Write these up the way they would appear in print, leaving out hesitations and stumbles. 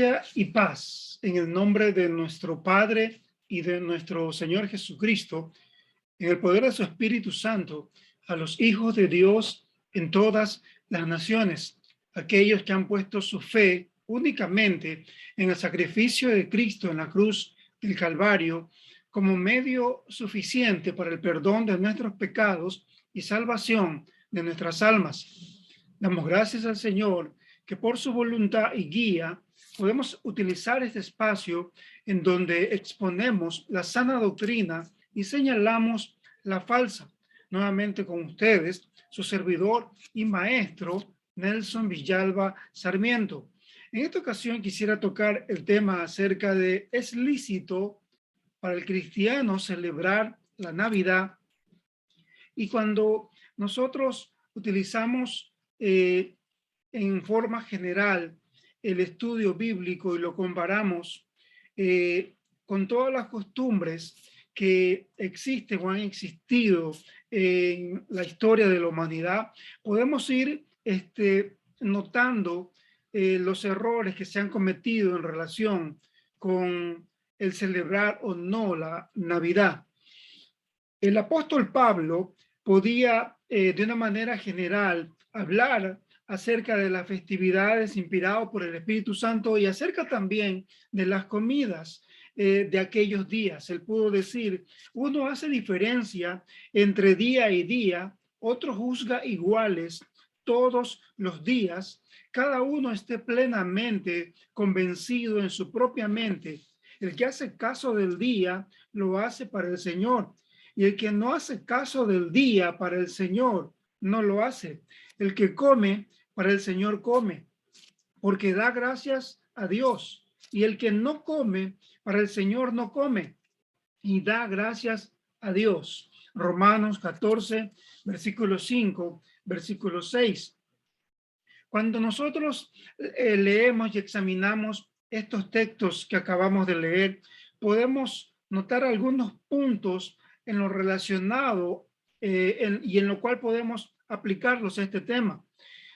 Gracia y paz en el nombre de nuestro Padre y de nuestro Señor Jesucristo, en el poder de su Espíritu Santo, a los hijos de Dios en todas las naciones, aquellos que han puesto su fe únicamente en el sacrificio de Cristo en la cruz del Calvario como medio suficiente para el perdón de nuestros pecados y salvación de nuestras almas. Damos gracias al Señor que por su voluntad y guía podemos utilizar este espacio en donde exponemos la sana doctrina y señalamos la falsa. Nuevamente con ustedes, su servidor y maestro, Nelson Villalba Sarmiento. En esta ocasión quisiera tocar el tema acerca de ¿es lícito para el cristiano celebrar la Navidad? Y cuando nosotros utilizamos en forma general el estudio bíblico y lo comparamos con todas las costumbres que existen o han existido en la historia de la humanidad, podemos ir notando los errores que se han cometido en relación con el celebrar o no la Navidad. El apóstol Pablo podía de una manera general hablar acerca de las festividades inspirado por el Espíritu Santo y acerca también de las comidas de aquellos días. Él pudo decir, uno hace diferencia entre día y día, otro juzga iguales todos los días, cada uno esté plenamente convencido en su propia mente. El que hace caso del día lo hace para el Señor, y el que no hace caso del día para el Señor no lo hace. El que come para el Señor come, porque da gracias a Dios. Y el que no come para el Señor no come y da gracias a Dios. Romanos 14, versículo 5, versículo 6. Cuando nosotros leemos y examinamos estos textos que acabamos de leer, podemos notar algunos puntos en lo relacionado y en lo cual podemos aplicarlos a este tema.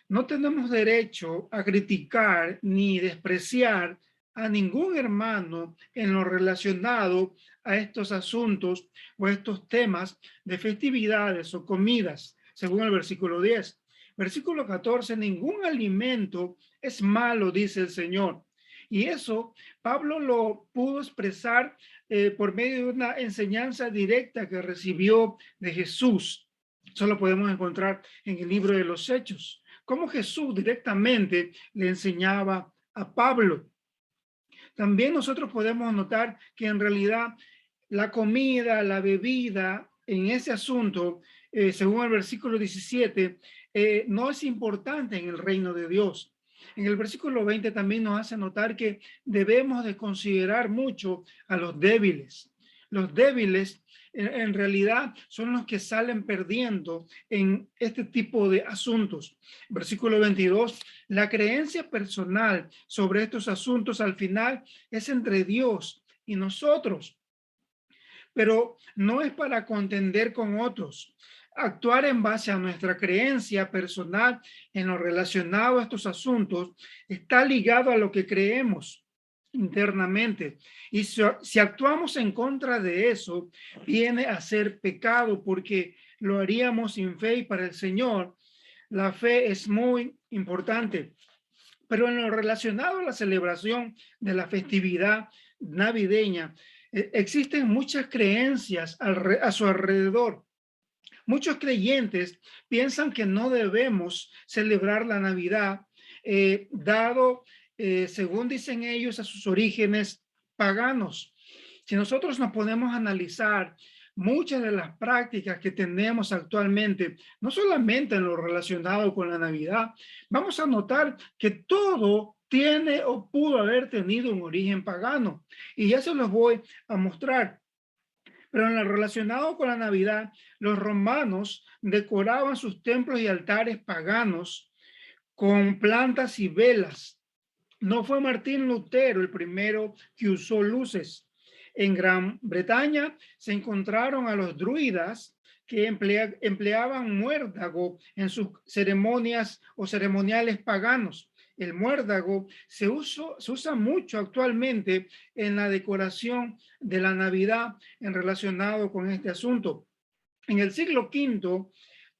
No tenemos derecho a criticar ni despreciar a ningún hermano en lo relacionado a estos asuntos o a estos temas de festividades o comidas, según el versículo 10. Versículo 14, ningún alimento es malo, dice el Señor. Y eso Pablo lo pudo expresar por medio de una enseñanza directa que recibió de Jesús. Eso lo podemos encontrar en el libro de los Hechos. Cómo Jesús directamente le enseñaba a Pablo. También nosotros podemos notar que en realidad la comida, la bebida en ese asunto, según el versículo 17, no es importante en el reino de Dios. En el versículo 20 también nos hace notar que debemos de considerar mucho a los débiles. Los débiles en realidad son los que salen perdiendo en este tipo de asuntos. Versículo 22, la creencia personal sobre estos asuntos al final es entre Dios y nosotros, pero no es para contender con otros. Actuar en base a nuestra creencia personal en lo relacionado a estos asuntos está ligado a lo que creemos internamente. Y si actuamos en contra de eso, viene a ser pecado porque lo haríamos sin fe y para el Señor. La fe es muy importante. Pero en lo relacionado a la celebración de la festividad navideña, existen muchas creencias a su alrededor. Muchos creyentes piensan que no debemos celebrar la Navidad, dado, según dicen ellos, a sus orígenes paganos. Si nosotros nos ponemos a analizar muchas de las prácticas que tenemos actualmente, no solamente en lo relacionado con la Navidad, vamos a notar que todo tiene o pudo haber tenido un origen pagano. Y ya se los voy a mostrar. Pero en lo relacionado con la Navidad, los romanos decoraban sus templos y altares paganos con plantas y velas. No fue Martín Lutero el primero que usó luces. En Gran Bretaña se encontraron a los druidas que empleaban muérdago en sus ceremonias o ceremoniales paganos. el muérdago, se usa mucho actualmente en la decoración de la Navidad en relacionado con este asunto. En el siglo V,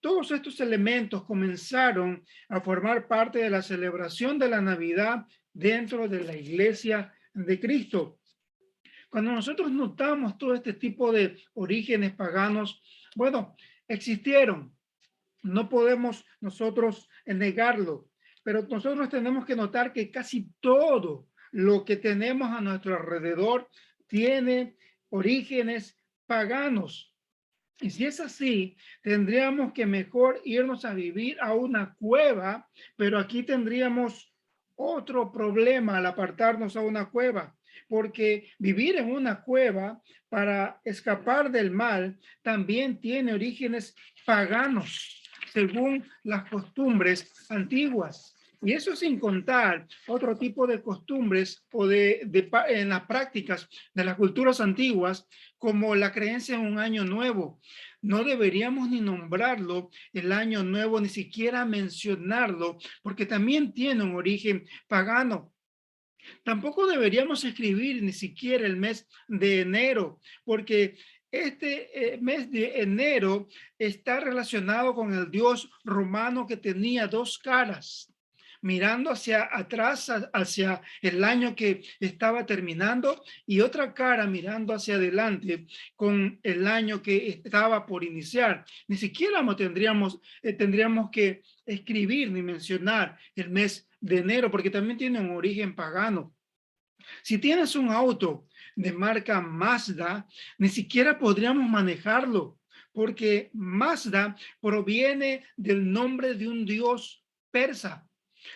todos estos elementos comenzaron a formar parte de la celebración de la Navidad dentro de la Iglesia de Cristo. Cuando nosotros notamos todo este tipo de orígenes paganos, bueno, existieron, no podemos nosotros negarlo, pero nosotros tenemos que notar que casi todo lo que tenemos a nuestro alrededor tiene orígenes paganos. Y si es así, tendríamos que mejor irnos a vivir a una cueva, pero aquí tendríamos otro problema al apartarnos a una cueva, porque vivir en una cueva para escapar del mal también tiene orígenes paganos, según las costumbres antiguas. Y eso sin contar otro tipo de costumbres o en las prácticas de las culturas antiguas, como la creencia en un año nuevo. No deberíamos ni nombrarlo el año nuevo, ni siquiera mencionarlo, porque también tiene un origen pagano. Tampoco deberíamos escribir ni siquiera el mes de enero, porque este mes de enero está relacionado con el dios romano que tenía dos caras, mirando hacia atrás, hacia el año que estaba terminando, y otra cara mirando hacia adelante con el año que estaba por iniciar. Ni siquiera tendríamos que escribir ni mencionar el mes de enero, porque también tiene un origen pagano. Si tienes un auto de marca Mazda, ni siquiera podríamos manejarlo, porque Mazda proviene del nombre de un dios persa.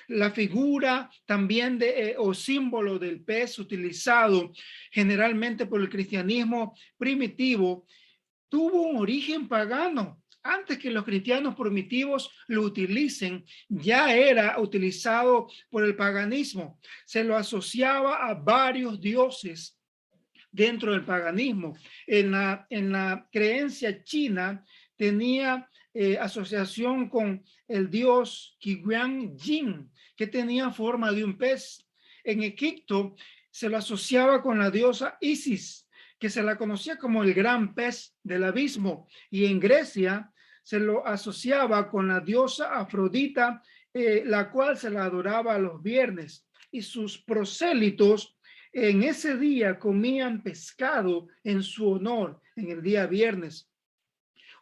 La figura también o símbolo del pez utilizado generalmente por el cristianismo primitivo tuvo un origen pagano. Antes que los cristianos primitivos lo utilicen, ya era utilizado por el paganismo. Se lo asociaba a varios dioses dentro del paganismo. En la creencia china tenía asociación con el dios Qiguan Yin, que tenía forma de un pez. En Egipto se lo asociaba con la diosa Isis, que se la conocía como el gran pez del abismo, y en Grecia se lo asociaba con la diosa Afrodita, la cual se la adoraba los viernes, y sus prosélitos en ese día comían pescado en su honor, en el día viernes.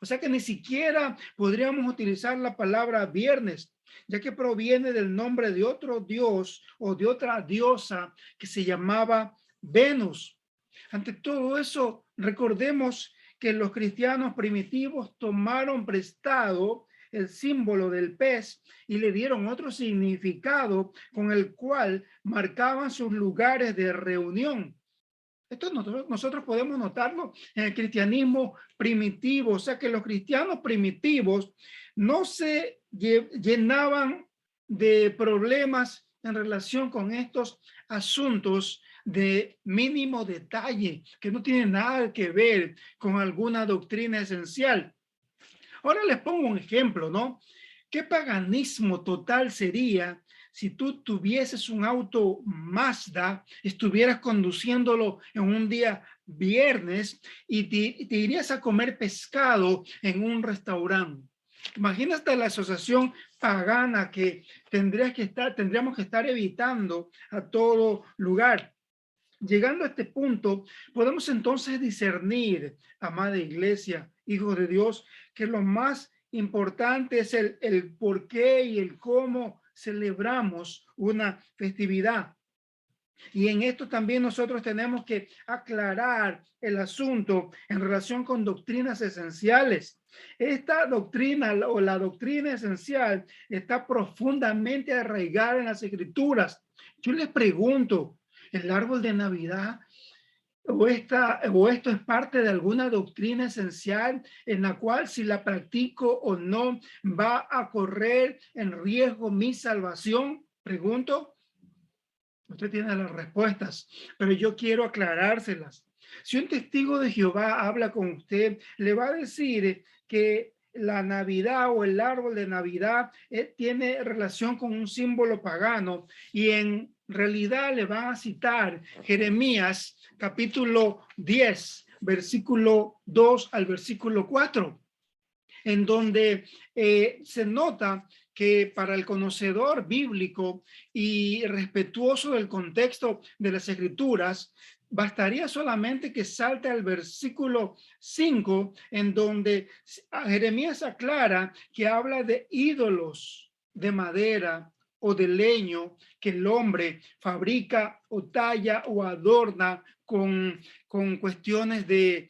O sea que ni siquiera podríamos utilizar la palabra viernes, ya que proviene del nombre de otro dios o de otra diosa que se llamaba Venus. Ante todo eso, recordemos que los cristianos primitivos tomaron prestado el símbolo del pez y le dieron otro significado con el cual marcaban sus lugares de reunión. Esto nosotros podemos notarlo en el cristianismo primitivo, o sea que los cristianos primitivos no se llenaban de problemas en relación con estos asuntos de mínimo detalle, que no tienen nada que ver con alguna doctrina esencial. Ahora les pongo un ejemplo, ¿no? ¿Qué paganismo total sería si tú tuvieses un auto Mazda, estuvieras conduciéndolo en un día viernes y te irías a comer pescado en un restaurante? Imagínate la asociación pagana que tendríamos que estar evitando a todo lugar. Llegando a este punto, podemos entonces discernir, amada iglesia, hijos de Dios, que lo más importante es el por qué y el cómo celebramos una festividad. Y en esto también nosotros tenemos que aclarar el asunto en relación con doctrinas esenciales. Esta doctrina o la doctrina esencial está profundamente arraigada en las escrituras. Yo les pregunto, ¿el árbol de Navidad o esto es parte de alguna doctrina esencial en la cual si la practico o no va a correr en riesgo mi salvación? Pregunto. Usted tiene las respuestas, pero yo quiero aclarárselas. Si un testigo de Jehová habla con usted, le va a decir que la Navidad o el árbol de Navidad tiene relación con un símbolo pagano, y en realidad le van a citar Jeremías capítulo 10, versículo 2 al versículo 4, en donde se nota que para el conocedor bíblico y respetuoso del contexto de las escrituras, bastaría solamente que salte al versículo 5, en donde Jeremías aclara que habla de ídolos de madera o de leño que el hombre fabrica o talla o adorna con cuestiones de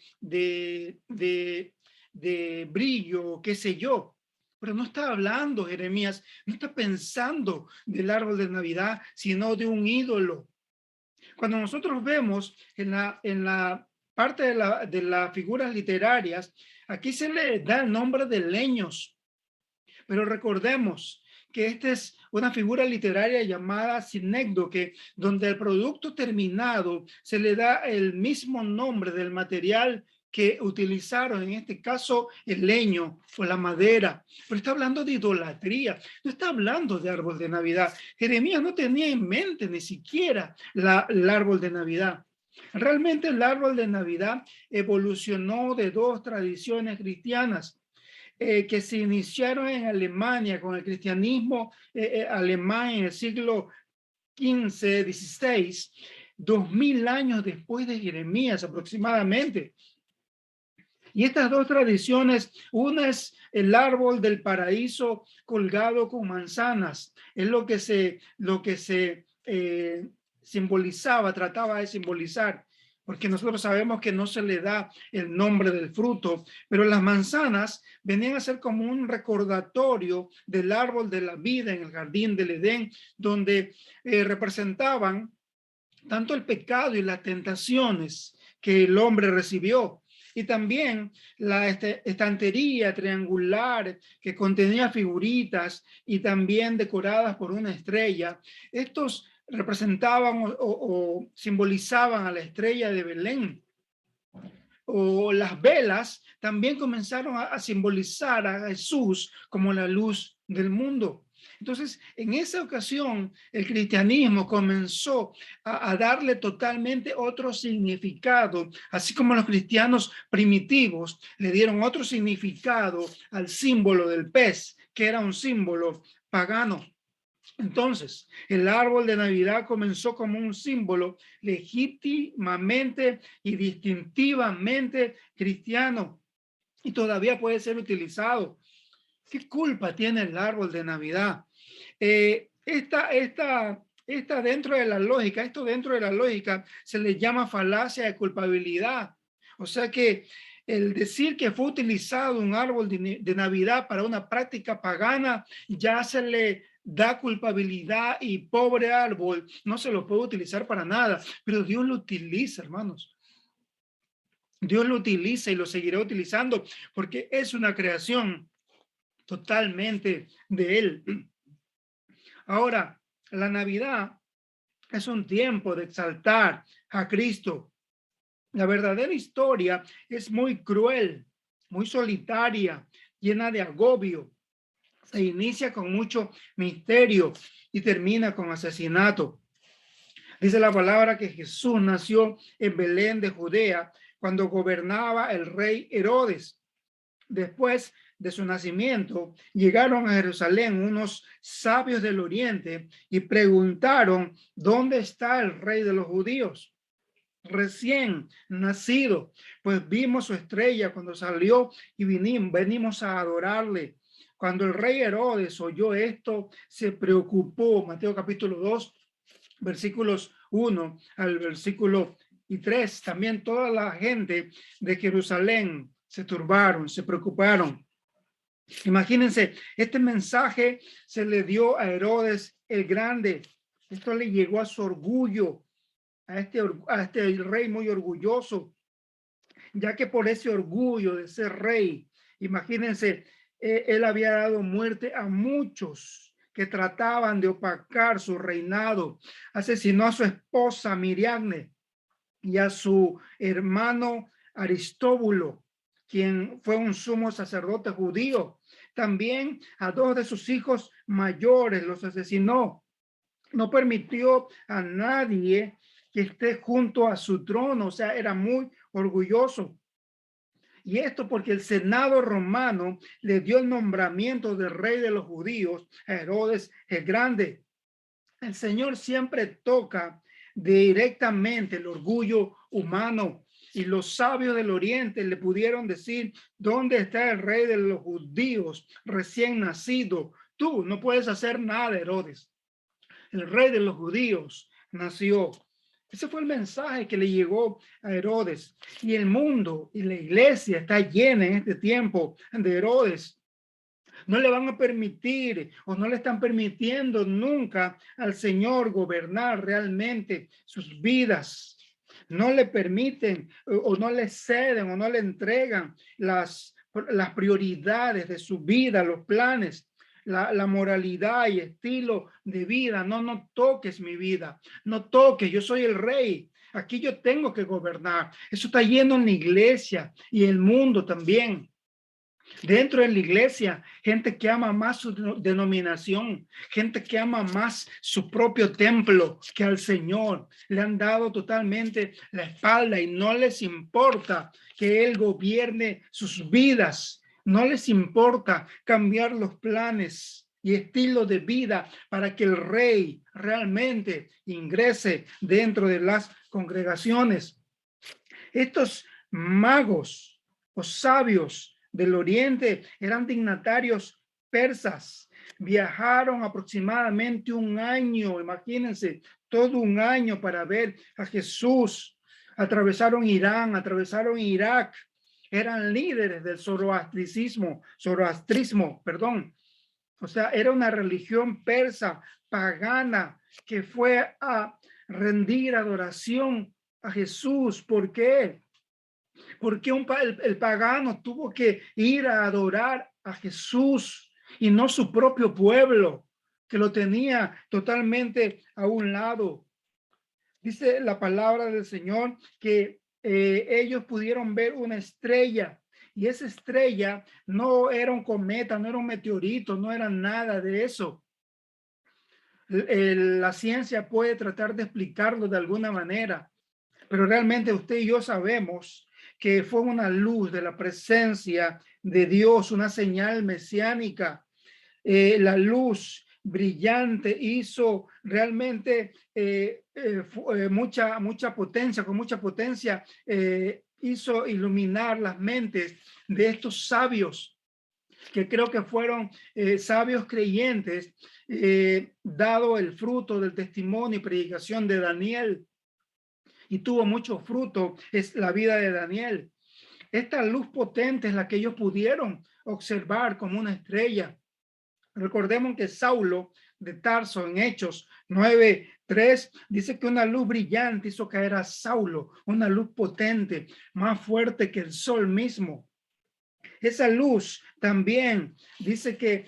brillo, qué sé yo. Pero no está hablando Jeremías, no está pensando del árbol de Navidad, sino de un ídolo. Cuando nosotros vemos en la parte de las figuras literarias, aquí se le da el nombre de leños, pero recordemos que esta es una figura literaria llamada sinécdoque, donde al producto terminado se le da el mismo nombre del material que utilizaron, en este caso el leño o la madera. Pero está hablando de idolatría, no está hablando de árbol de Navidad. Jeremías no tenía en mente ni siquiera el árbol de Navidad. Realmente el árbol de Navidad evolucionó de dos tradiciones cristianas que se iniciaron en Alemania con el cristianismo alemán en el siglo XV, XVI, 2000 años después de Jeremías aproximadamente. Y estas dos tradiciones, una es el árbol del paraíso colgado con manzanas, es lo que se simbolizaba, trataba de simbolizar, porque nosotros sabemos que no se le da el nombre del fruto, pero las manzanas venían a ser como un recordatorio del árbol de la vida en el jardín del Edén, donde representaban tanto el pecado y las tentaciones que el hombre recibió, y también la estantería triangular que contenía figuritas y también decoradas por una estrella. Estos representaban o simbolizaban a la estrella de Belén. O las velas también comenzaron a simbolizar a Jesús como la luz del mundo. Entonces, en esa ocasión, el cristianismo comenzó a darle totalmente otro significado, así como los cristianos primitivos le dieron otro significado al símbolo del pez, que era un símbolo pagano. Entonces, el árbol de Navidad comenzó como un símbolo legítimamente y distintivamente cristiano, y todavía puede ser utilizado. ¿Qué culpa tiene el árbol de Navidad? Esta dentro de la lógica, esto dentro de la lógica se le llama falacia de culpabilidad. O sea que el decir que fue utilizado un árbol de Navidad para una práctica pagana, ya se le da culpabilidad, y pobre árbol, no se lo puede utilizar para nada. Pero Dios lo utiliza, hermanos. Dios lo utiliza y lo seguirá utilizando porque es una creación totalmente de Él. Ahora, la Navidad es un tiempo de exaltar a Cristo. La verdadera historia es muy cruel, muy solitaria, llena de agobio. Se inicia con mucho misterio y termina con asesinato. Dice la palabra que Jesús nació en Belén de Judea cuando gobernaba el rey Herodes. Después de su nacimiento, llegaron a Jerusalén unos sabios del oriente y preguntaron: ¿dónde está el rey de los judíos? Recién nacido, pues vimos su estrella cuando salió y venimos a adorarle. Cuando el rey Herodes oyó esto, se preocupó. Mateo capítulo 2, versículos 1 al versículo 3. También toda la gente de Jerusalén se turbaron, se preocuparon. Imagínense, este mensaje se le dio a Herodes el Grande. Esto le llegó a su orgullo, a este rey muy orgulloso, ya que por ese orgullo de ser rey, imagínense, él había dado muerte a muchos que trataban de opacar su reinado. Asesinó a su esposa Miriam y a su hermano Aristóbulo. quien fue un sumo sacerdote judío. También a 2 de sus hijos mayores los asesinó. No permitió a nadie que esté junto a su trono, o sea, era muy orgulloso. Y esto porque el Senado romano le dio el nombramiento de rey de los judíos a Herodes el Grande. El Señor siempre toca directamente el orgullo humano, y los sabios del oriente le pudieron decir: ¿dónde está el rey de los judíos recién nacido? Tú no puedes hacer nada, Herodes. El rey de los judíos nació. Ese fue el mensaje que le llegó a Herodes. Y el mundo y la iglesia está llena en este tiempo de Herodes. No le van a permitir, o no le están permitiendo nunca al Señor gobernar realmente sus vidas. No le permiten, o no le ceden, o no le entregan las prioridades de su vida, los planes, la moralidad y estilo de vida. No toques mi vida, no toques, yo soy el rey, aquí yo tengo que gobernar. Eso está yendo en la iglesia y el mundo también. Dentro de la iglesia, gente que ama más su denominación, gente que ama más su propio templo que al Señor. Le han dado totalmente la espalda y no les importa que Él gobierne sus vidas. No les importa cambiar los planes y estilo de vida para que el rey realmente ingrese dentro de las congregaciones. Estos magos o sabios del oriente eran dignatarios persas. Viajaron aproximadamente un año, imagínense, todo un año para ver a Jesús. Atravesaron Irán, atravesaron Irak. Eran líderes del zoroastrismo, perdón. O sea, era una religión persa, pagana, que fue a rendir adoración a Jesús. ¿Por qué? Porque el pagano tuvo que ir a adorar a Jesús y no su propio pueblo, que lo tenía totalmente a un lado. Dice la palabra del Señor que ellos pudieron ver una estrella, y esa estrella no era un cometa, no era un meteorito, no era nada de eso. La ciencia puede tratar de explicarlo de alguna manera, pero realmente usted y yo sabemos que fue una luz de la presencia de Dios, una señal mesiánica. La luz brillante hizo realmente mucha potencia, con mucha potencia hizo iluminar las mentes de estos sabios, que creo que fueron sabios creyentes, dado el fruto del testimonio y predicación de Daniel. Y tuvo mucho fruto, es la vida de Daniel. Esta luz potente es la que ellos pudieron observar como una estrella. Recordemos que Saulo de Tarso en Hechos 9:3 dice que una luz brillante hizo caer a Saulo, una luz potente, más fuerte que el sol mismo. Esa luz también dice que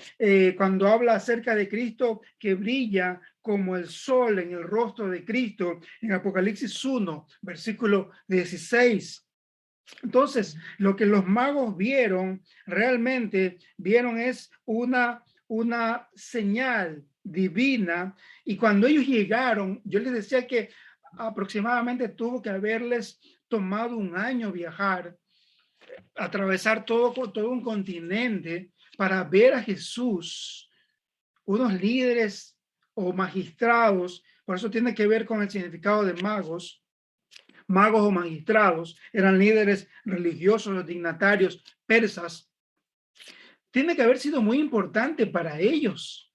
cuando habla acerca de Cristo, que brilla como el sol en el rostro de Cristo, en Apocalipsis 1, versículo 16. Entonces, lo que los magos vieron, realmente vieron es una señal divina. Y cuando ellos llegaron, yo les decía que aproximadamente tuvo que haberles tomado un año viajar, atravesar todo un continente para ver a Jesús. Unos líderes o magistrados, por eso tiene que ver con el significado de magos. Magos o magistrados eran líderes religiosos, los dignatarios persas. Tiene que haber sido muy importante para ellos.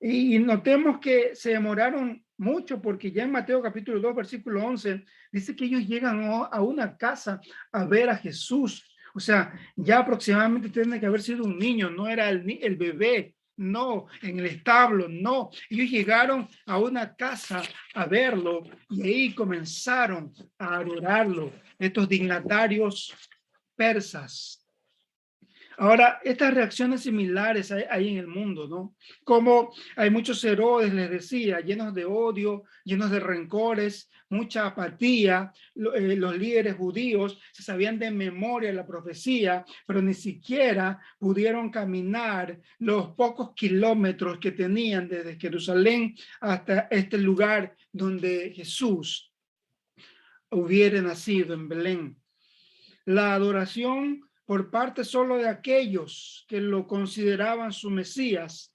Y notemos que se demoraron mucho, porque ya en Mateo capítulo 2, versículo 11, dice que ellos llegan a una casa a ver a Jesús. O sea, ya aproximadamente tiene que haber sido un niño, no era el bebé, no, en el establo, no. Ellos llegaron a una casa a verlo y ahí comenzaron a adorarlo, estos dignatarios persas. Ahora, estas reacciones similares hay en el mundo, ¿no? Como hay muchos Herodes, les decía, llenos de odio, llenos de rencores, mucha apatía. Los líderes judíos se sabían de memoria la profecía, pero ni siquiera pudieron caminar los pocos kilómetros que tenían desde Jerusalén hasta este lugar donde Jesús hubiera nacido, en Belén. La adoración por parte solo de aquellos que lo consideraban su Mesías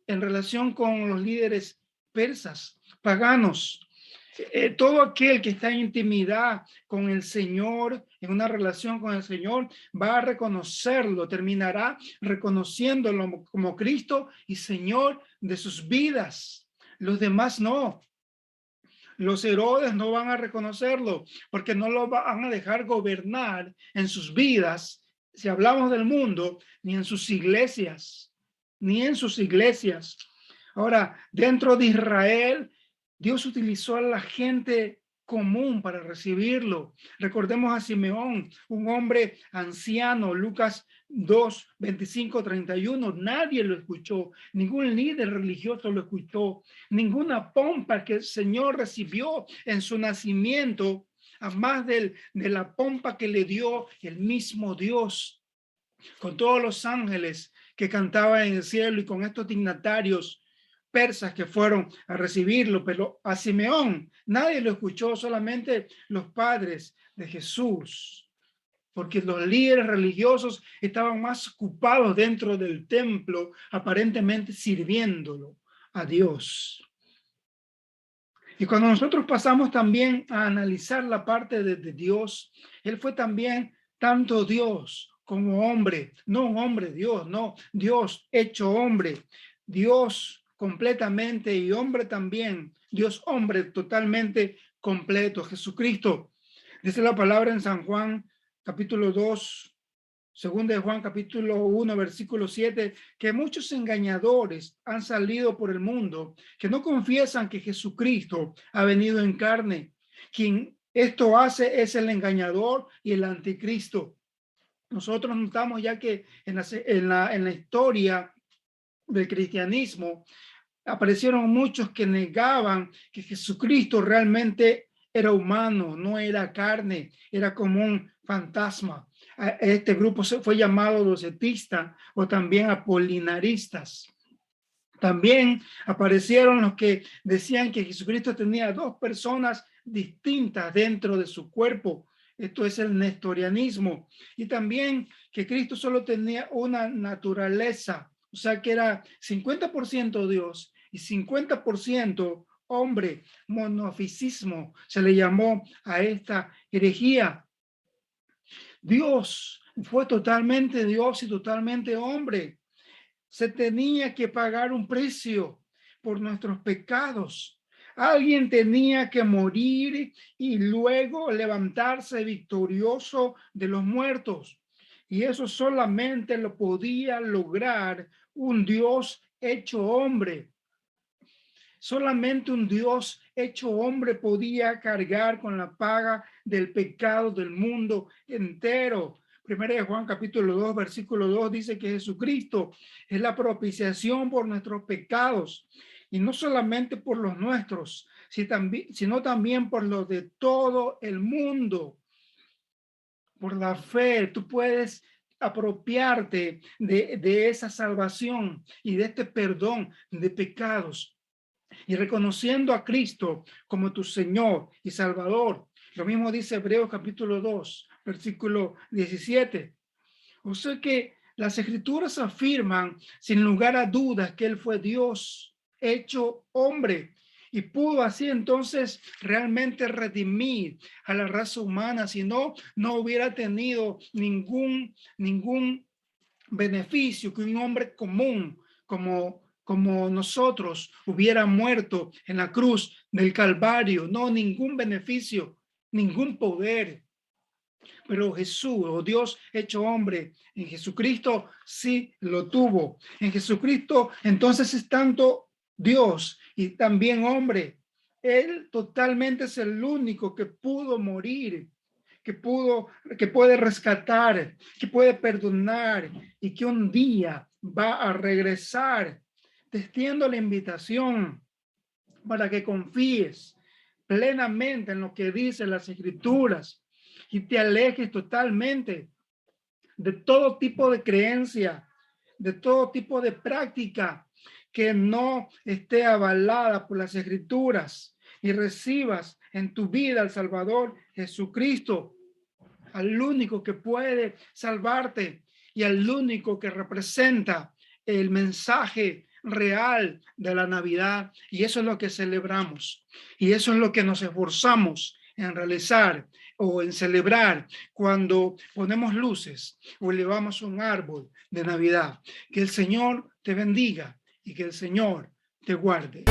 en relación con los líderes persas, paganos. Todo aquel que está en intimidad con el Señor, en una relación con el Señor, va a reconocerlo, terminará reconociéndolo como Cristo y Señor de sus vidas. Los demás no. Los Herodes no van a reconocerlo porque no lo van a dejar gobernar en sus vidas, si hablamos del mundo, ni en sus iglesias, ni en sus iglesias. Ahora, dentro de Israel, Dios utilizó a la gente común para recibirlo. Recordemos a Simeón, un hombre anciano, Lucas 2, 25, 31. Nadie lo escuchó, ningún líder religioso lo escuchó, ninguna pompa que el Señor recibió en su nacimiento, a más de la pompa que le dio el mismo Dios, con todos los ángeles que cantaban en el cielo y con estos dignatarios persas que fueron a recibirlo. Pero a Simeón nadie lo escuchó, solamente los padres de Jesús, porque los líderes religiosos estaban más ocupados dentro del templo, aparentemente sirviéndolo a Dios. Y cuando nosotros pasamos también a analizar la parte de Dios, Él fue también tanto Dios como hombre, no un hombre Dios, no, Dios hecho hombre, Dios completamente y hombre también, Dios hombre totalmente completo, Jesucristo. Dice la palabra en San Juan capítulo 2, según de Juan capítulo 1, versículo 7, que muchos engañadores han salido por el mundo, que no confiesan que Jesucristo ha venido en carne. Quien esto hace es el engañador y el anticristo. Nosotros notamos ya que en la historia del cristianismo aparecieron muchos que negaban que Jesucristo realmente era humano, no era carne, era como un fantasma. Este grupo fue llamado docetistas o también apolinaristas. También aparecieron los que decían que Jesucristo tenía dos personas distintas dentro de su cuerpo. Esto es el nestorianismo. Y también que Cristo solo tenía una naturaleza, o sea que era 50% Dios y 50% hombre. Monofisismo se le llamó a esta herejía. Dios fue totalmente Dios y totalmente hombre. Se tenía que pagar un precio por nuestros pecados. Alguien tenía que morir y luego levantarse victorioso de los muertos. Y eso solamente lo podía lograr un Dios hecho hombre. Solamente un Dios hecho hombre podía cargar con la paga del pecado del mundo entero. Primera de Juan capítulo 2, versículo 2 dice que Jesucristo es la propiciación por nuestros pecados, y no solamente por los nuestros, sino también por los de todo el mundo. Por la fe, tú puedes apropiarte de esa salvación y de este perdón de pecados, y reconociendo a Cristo como tu Señor y Salvador. Lo mismo dice Hebreos capítulo 2, versículo 17. O sea que las Escrituras afirman sin lugar a dudas que Él fue Dios hecho hombre y pudo así entonces realmente redimir a la raza humana. Si no, no hubiera tenido ningún beneficio que un hombre común como nosotros hubiera muerto en la cruz del Calvario. No, ningún beneficio, ningún poder. Pero Jesús, o Dios hecho hombre, en Jesucristo sí lo tuvo. En Jesucristo entonces es tanto Dios y también hombre. Él totalmente es el único que pudo morir, que puede rescatar, que puede perdonar y que un día va a regresar. Te extiendo la invitación para que confíes plenamente en lo que dicen las Escrituras y te alejes totalmente de todo tipo de creencia, de todo tipo de práctica que no esté avalada por las Escrituras, y recibas en tu vida al Salvador Jesucristo, al único que puede salvarte y al único que representa el mensaje real de la Navidad. Y eso es lo que celebramos y eso es lo que nos esforzamos en realizar o en celebrar cuando ponemos luces o elevamos un árbol de Navidad. Que el Señor te bendiga y que el Señor te guarde.